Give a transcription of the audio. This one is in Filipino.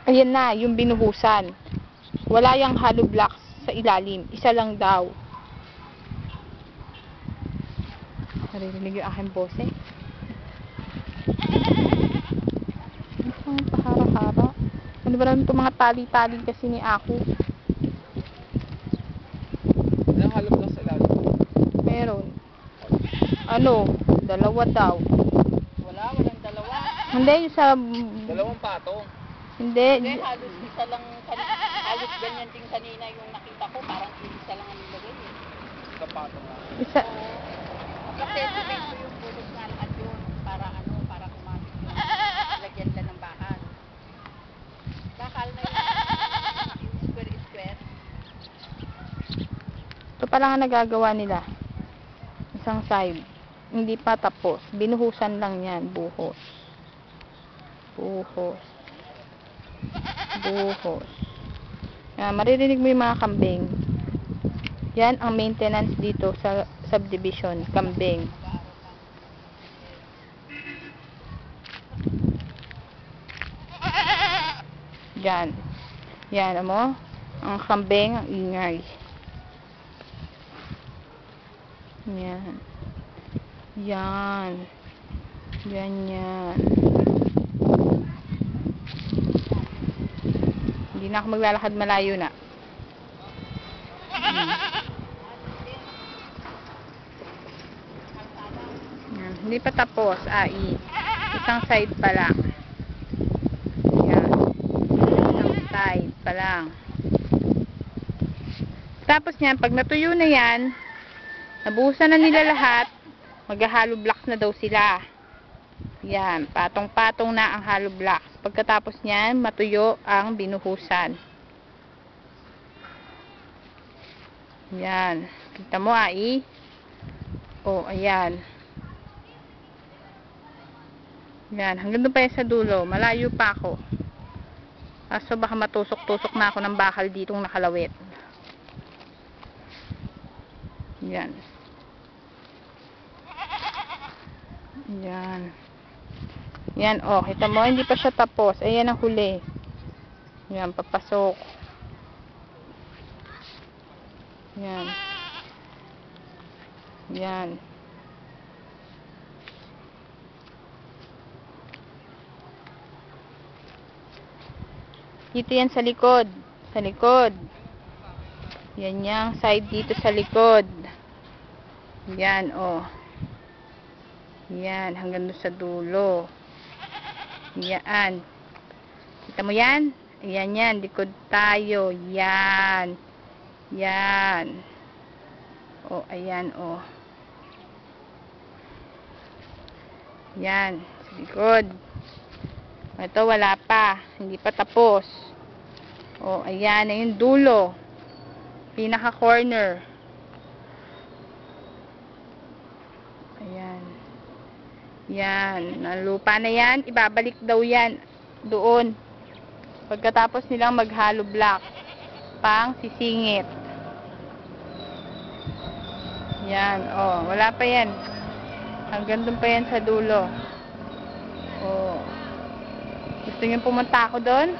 Ayan na, yung binuhusan. Wala yung hollow blocks sa ilalim. Isa lang daw. Naririnig yung aking boses. Ang pahara-hara. Ano ba naman itong mga tali-tali kasi ni ako? Ilang hollow blocks sa ilalim? Meron. Ano? Dalawa daw. Walang dalawa. Hindi, yung sa... Dalawang patong. Hindi. Hindi, halos isa lang, halos ganyan din kanina yung nakita ko, parang isa lang ang nilagay eh. Sa patong lang. Isa... Kasi sinake ko yung pulot nga lahat yun, para kumatik yung lagyan lang ng bakal. Bakal na yung square. Ito pala nga nagagawa nila. Isang side. Hindi pa tapos. Binuhusan lang yan. Buhos. Maririnig mo yung mga kambing. Yan ang maintenance dito sa subdivision. Kambing. Yan. Yan mo. Ang kambing, ang ingay. Yan. Yan. Ganyan. Hindi na ako maglalakad malayo na. Yan. Hindi pa tapos. Isang side pa lang. Yan. Isang side pa lang. Tapos yan, pag natuyo na yan, nabuhusan na nila lahat, mag-hollow blocks na daw sila. Yan, patong-patong na ang hollow blocks. Pagkatapos niyan, matuyo ang binuhusan. Yan. Kita mo, Oh, ayan. Yan, hanggang doon pa yan sa dulo. Malayo pa ako. Kaso baka matusok-tusok na ako ng bakal ditong nakalawit. Yan. Yan. Yan, oh. Kita mo, hindi pa siya tapos. Ayan ang huli. Yan, papasok. Yan. Yan. Dito yan sa likod. Sa likod. Yan yung side dito sa likod. Yan, oh. Yan, hanggang doon sa dulo. Yan. Kita mo yan? Ayan yan, likod tayo. Yan. Yan. Oh, ayan, oh. Yan, sa likod. Ito, wala pa. Hindi pa tapos. Oh, ayan na yung dulo. Pinaka corner. Ayan. Yan. Nalupa na yan. Ibabalik daw yan doon. Pagkatapos nilang mag-hollow block. Pang sisingit. Yan. Oh, wala pa yan. Hanggang doon pa yan sa dulo. Oh. Gusto niyo pumunta ako doon?